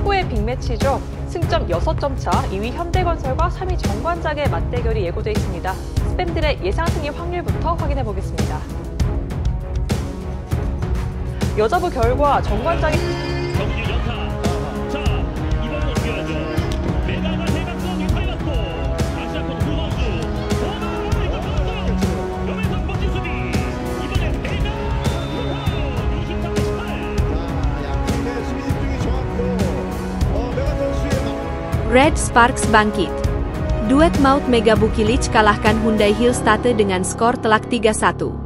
최고의 빅매치죠. 승점 6점 차 2위 현대건설과 3위 정관장의 맞대결이 예고돼 있습니다. 스팸들의 예상 승리 확률부터 확인해 보겠습니다. 여자부 결과 정관장이 경기 연타. 자, 이번엔 어떻게 하죠? 메가가 대각선 유타이였고 아시아컵 두 선수 염혜선 멋진 수비. 이번엔 메가 23대 18. 양팀의 수비 집중이 좋았고 메가 선수의 Red Sparks bangkit. Duet Maut Mega Bukilic kalahkan Hyundai Hillstate dengan skor telak 3-1.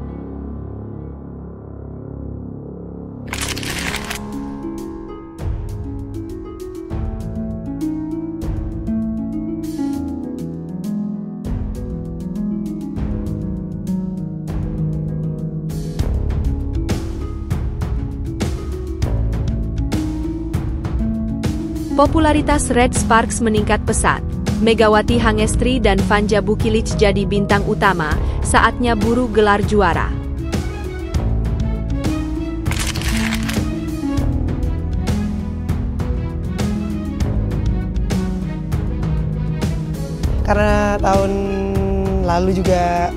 Popularitas Red Sparks meningkat pesat. Megawati Hangestri dan Vanja Bukilic jadi bintang utama, saatnya buru gelar juara. Karena tahun lalu juga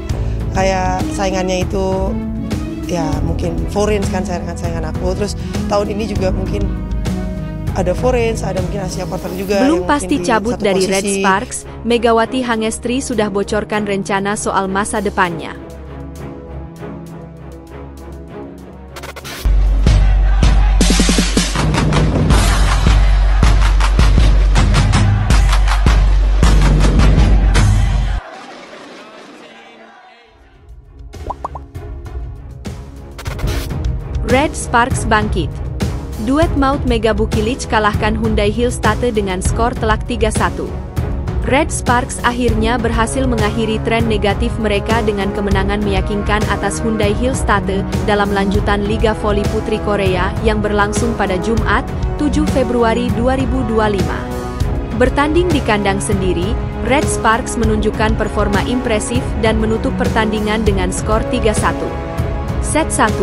kayak saingannya itu ya mungkin Foreigns kan saingan aku, terus tahun ini juga mungkin ada Foreigns, ada mungkin Asia Quarter juga. Belum pasti cabut dari Red Sparks, Megawati Hangestri sudah bocorkan rencana soal masa depannya. Red Sparks bangkit. Duet Maut Mega Bukilic kalahkan Hyundai Hillstate dengan skor telak 3-1. Red Sparks akhirnya berhasil mengakhiri tren negatif mereka dengan kemenangan meyakinkan atas Hyundai Hillstate dalam lanjutan Liga Voli Putri Korea yang berlangsung pada Jumat, 7 Februari 2025. Bertanding di kandang sendiri, Red Sparks menunjukkan performa impresif dan menutup pertandingan dengan skor 3-1. Set 1.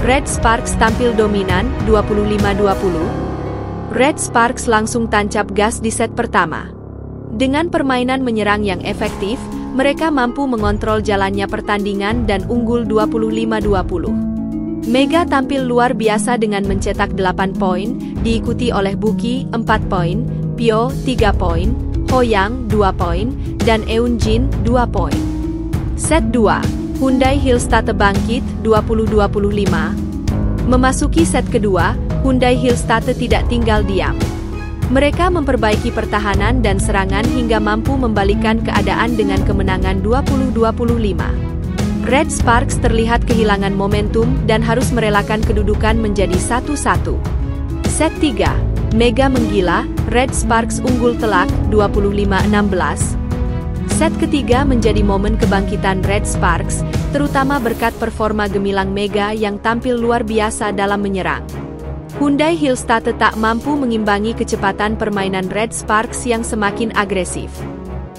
Red Sparks tampil dominan, 25-20. Red Sparks langsung tancap gas di set pertama. Dengan permainan menyerang yang efektif, mereka mampu mengontrol jalannya pertandingan dan unggul 25-20. Mega tampil luar biasa dengan mencetak 8 poin, diikuti oleh Buki 4 poin, Pio 3 poin, Hoyang 2 poin, dan Eunjin 2 poin. Set 2. Hyundai Hillstate bangkit, 20-25. Memasuki set kedua, Hyundai Hillstate tidak tinggal diam. Mereka memperbaiki pertahanan dan serangan hingga mampu membalikkan keadaan dengan kemenangan 20-25. Red Sparks terlihat kehilangan momentum dan harus merelakan kedudukan menjadi 1-1. Set 3. Mega menggila, Red Sparks unggul telak, 25-16. Set ketiga menjadi momen kebangkitan Red Sparks, terutama berkat performa gemilang Mega yang tampil luar biasa dalam menyerang. Hyundai Hillstate tak mampu mengimbangi kecepatan permainan Red Sparks yang semakin agresif.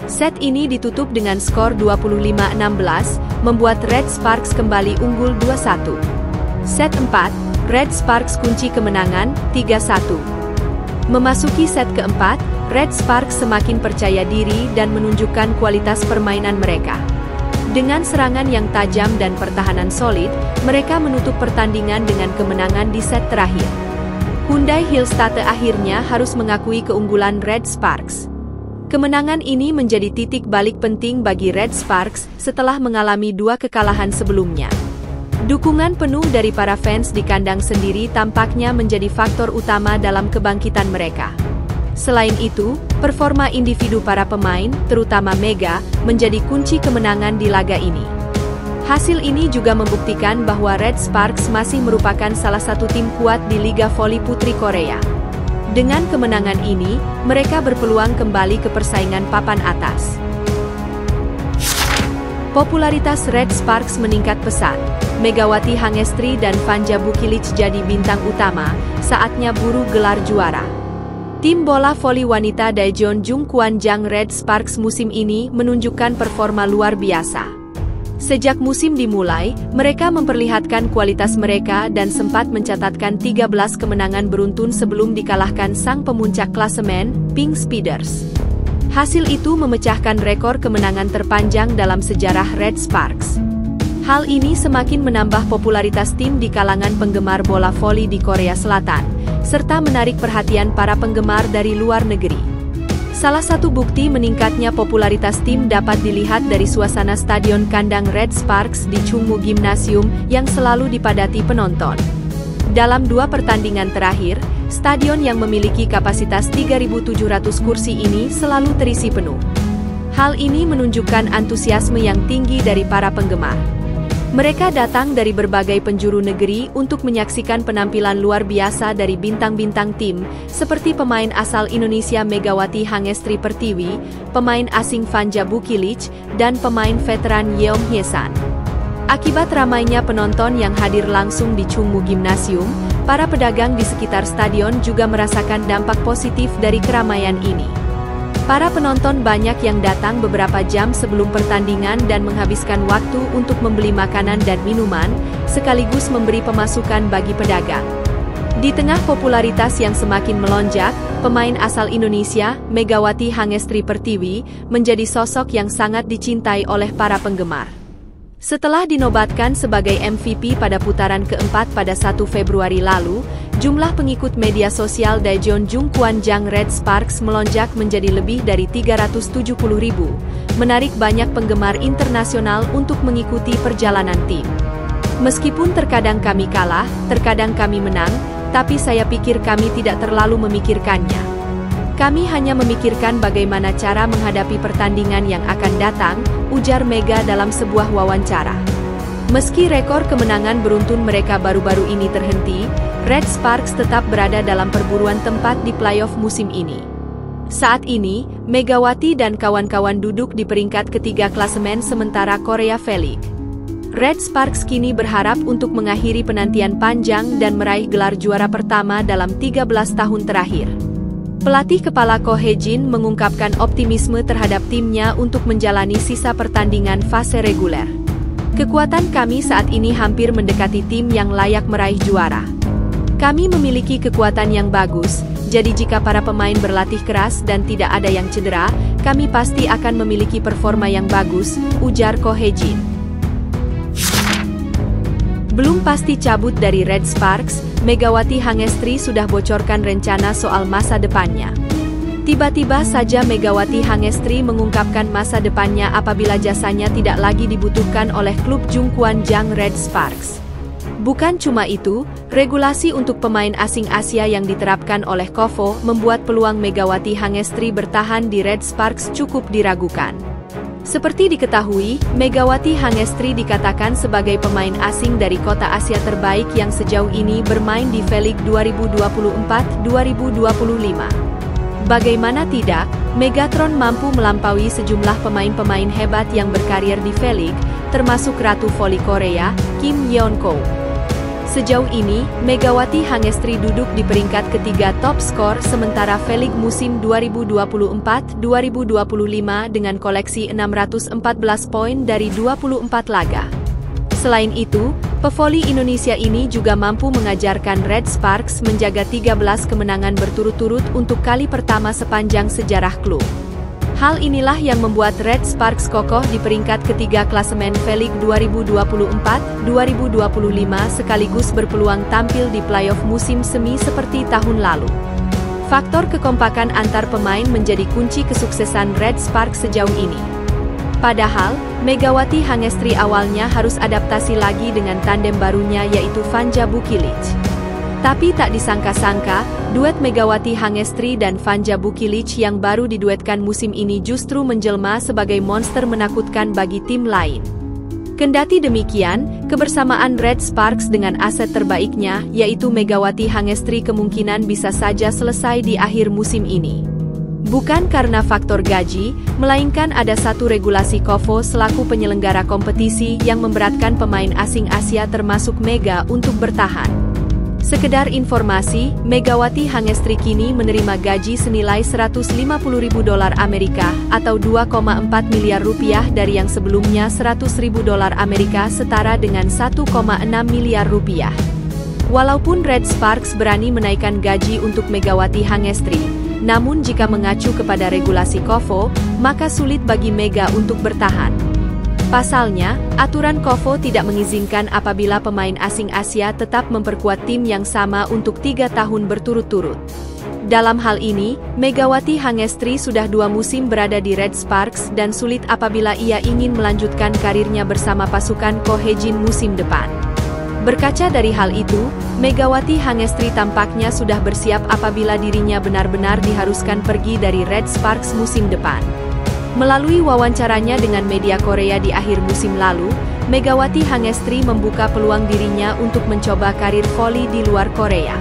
Set ini ditutup dengan skor 25-16, membuat Red Sparks kembali unggul 2-1. Set 4, Red Sparks kunci kemenangan, 3-1. Memasuki set keempat, Red Sparks semakin percaya diri dan menunjukkan kualitas permainan mereka. Dengan serangan yang tajam dan pertahanan solid, mereka menutup pertandingan dengan kemenangan di set terakhir. Hyundai Hillstate akhirnya harus mengakui keunggulan Red Sparks. Kemenangan ini menjadi titik balik penting bagi Red Sparks setelah mengalami 2 kekalahan sebelumnya. Dukungan penuh dari para fans di kandang sendiri tampaknya menjadi faktor utama dalam kebangkitan mereka. Selain itu, performa individu para pemain, terutama Mega, menjadi kunci kemenangan di laga ini. Hasil ini juga membuktikan bahwa Red Sparks masih merupakan salah satu tim kuat di Liga Voli Putri Korea. Dengan kemenangan ini, mereka berpeluang kembali ke persaingan papan atas. Popularitas Red Sparks meningkat pesat. Megawati Hangestri dan Vanja Bukilic jadi bintang utama, saatnya buru gelar juara. Tim bola voli wanita Daejeon Jungkwanjang Red Sparks musim ini menunjukkan performa luar biasa. Sejak musim dimulai, mereka memperlihatkan kualitas mereka dan sempat mencatatkan 13 kemenangan beruntun sebelum dikalahkan sang pemuncak klasemen, Pink Speeders. Hasil itu memecahkan rekor kemenangan terpanjang dalam sejarah Red Sparks. Hal ini semakin menambah popularitas tim di kalangan penggemar bola voli di Korea Selatan, serta menarik perhatian para penggemar dari luar negeri. Salah satu bukti meningkatnya popularitas tim dapat dilihat dari suasana stadion kandang Red Sparks di Chungmu Gymnasium yang selalu dipadati penonton. Dalam 2 pertandingan terakhir, stadion yang memiliki kapasitas 3.700 kursi ini selalu terisi penuh. Hal ini menunjukkan antusiasme yang tinggi dari para penggemar. Mereka datang dari berbagai penjuru negeri untuk menyaksikan penampilan luar biasa dari bintang-bintang tim, seperti pemain asal Indonesia Megawati Hangestri Pertiwi, pemain asing Vanja Bukilic, dan pemain veteran Yeom Hyesan. Akibat ramainya penonton yang hadir langsung di Chungmu Gymnasium, para pedagang di sekitar stadion juga merasakan dampak positif dari keramaian ini. Para penonton banyak yang datang beberapa jam sebelum pertandingan dan menghabiskan waktu untuk membeli makanan dan minuman, sekaligus memberi pemasukan bagi pedagang. Di tengah popularitas yang semakin melonjak, pemain asal Indonesia, Megawati Hangestri Pertiwi, menjadi sosok yang sangat dicintai oleh para penggemar. Setelah dinobatkan sebagai MVP pada putaran keempat pada 1 Februari lalu, jumlah pengikut media sosial Daejeon Jungkwanjang Red Sparks melonjak menjadi lebih dari 370.000, menarik banyak penggemar internasional untuk mengikuti perjalanan tim. Meskipun terkadang kami kalah, terkadang kami menang, tapi saya pikir kami tidak terlalu memikirkannya. Kami hanya memikirkan bagaimana cara menghadapi pertandingan yang akan datang, ujar Mega dalam sebuah wawancara. Meski rekor kemenangan beruntun mereka baru-baru ini terhenti, Red Sparks tetap berada dalam perburuan tempat di playoff musim ini. Saat ini, Megawati dan kawan-kawan duduk di peringkat ketiga klasemen sementara Korea V-League. Red Sparks kini berharap untuk mengakhiri penantian panjang dan meraih gelar juara pertama dalam 13 tahun terakhir. Pelatih kepala Ko Hae-jin mengungkapkan optimisme terhadap timnya untuk menjalani sisa pertandingan fase reguler. Kekuatan kami saat ini hampir mendekati tim yang layak meraih juara. Kami memiliki kekuatan yang bagus, jadi jika para pemain berlatih keras dan tidak ada yang cedera, kami pasti akan memiliki performa yang bagus, ujar Ko Hae-jin. Belum pasti cabut dari Red Sparks, Megawati Hangestri sudah bocorkan rencana soal masa depannya. Tiba-tiba saja Megawati Hangestri mengungkapkan masa depannya apabila jasanya tidak lagi dibutuhkan oleh klub Jungkwanjang Red Sparks. Bukan cuma itu, regulasi untuk pemain asing Asia yang diterapkan oleh KOFO membuat peluang Megawati Hangestri bertahan di Red Sparks cukup diragukan. Seperti diketahui, Megawati Hangestri dikatakan sebagai pemain asing dari kota Asia terbaik yang sejauh ini bermain di V-League 2024-2025. Bagaimana tidak, Megatron mampu melampaui sejumlah pemain-pemain hebat yang berkarir di V-League, termasuk Ratu Voli Korea, Kim Yeon-ko. Sejauh ini, Megawati Hangestri duduk di peringkat ketiga top skor sementara V-League musim 2024-2025 dengan koleksi 614 poin dari 24 laga. Selain itu, pevoli Indonesia ini juga mampu mengajarkan Red Sparks menjaga 13 kemenangan berturut-turut untuk kali pertama sepanjang sejarah klub. Hal inilah yang membuat Red Sparks kokoh di peringkat ketiga klasemen V-League 2024-2025 sekaligus berpeluang tampil di playoff musim semi seperti tahun lalu. Faktor kekompakan antar pemain menjadi kunci kesuksesan Red Sparks sejauh ini. Padahal, Megawati Hangestri awalnya harus adaptasi lagi dengan tandem barunya yaitu Vanja Bukilic. Tapi tak disangka-sangka, duet Megawati Hangestri dan Vanja Bukilic yang baru diduetkan musim ini justru menjelma sebagai monster menakutkan bagi tim lain. Kendati demikian, kebersamaan Red Sparks dengan aset terbaiknya, yaitu Megawati Hangestri kemungkinan bisa saja selesai di akhir musim ini. Bukan karena faktor gaji, melainkan ada satu regulasi KOFO selaku penyelenggara kompetisi yang memberatkan pemain asing Asia termasuk Mega untuk bertahan. Sekedar informasi, Megawati Hangestri kini menerima gaji senilai $150.000 Amerika atau 2,4 miliar rupiah dari yang sebelumnya $100.000 Amerika setara dengan 1,6 miliar rupiah. Walaupun Red Sparks berani menaikkan gaji untuk Megawati Hangestri, namun jika mengacu kepada regulasi KOFO, maka sulit bagi Mega untuk bertahan. Pasalnya, aturan KOFO tidak mengizinkan apabila pemain asing Asia tetap memperkuat tim yang sama untuk 3 tahun berturut-turut. Dalam hal ini, Megawati Hangestri sudah 2 musim berada di Red Sparks dan sulit apabila ia ingin melanjutkan karirnya bersama pasukan Kohejin musim depan. Berkaca dari hal itu, Megawati Hangestri tampaknya sudah bersiap apabila dirinya benar-benar diharuskan pergi dari Red Sparks musim depan. Melalui wawancaranya dengan media Korea di akhir musim lalu, Megawati Hangestri membuka peluang dirinya untuk mencoba karir voli di luar Korea.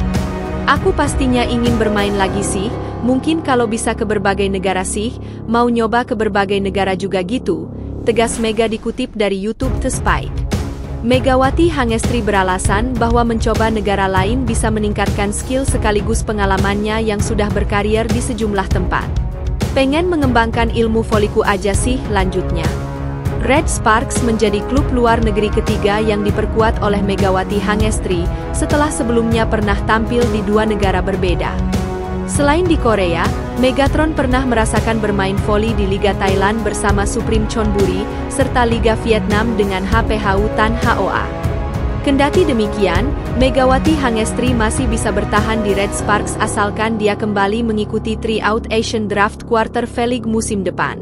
"Aku pastinya ingin bermain lagi sih, mungkin kalau bisa ke berbagai negara sih, mau nyoba ke berbagai negara juga gitu," tegas Mega dikutip dari YouTube The Spike. Megawati Hangestri beralasan bahwa mencoba negara lain bisa meningkatkan skill sekaligus pengalamannya yang sudah berkarier di sejumlah tempat. "Pengen mengembangkan ilmu voliku aja sih," lanjutnya. Red Sparks menjadi klub luar negeri ketiga yang diperkuat oleh Megawati Hangestri setelah sebelumnya pernah tampil di 2 negara berbeda. Selain di Korea, Megatron pernah merasakan bermain voli di Liga Thailand bersama Supreme Chonburi, serta Liga Vietnam dengan HPHU Tan Hoa. Kendati demikian, Megawati Hangestri masih bisa bertahan di Red Sparks asalkan dia kembali mengikuti tryout Asian Draft Quarter League musim depan.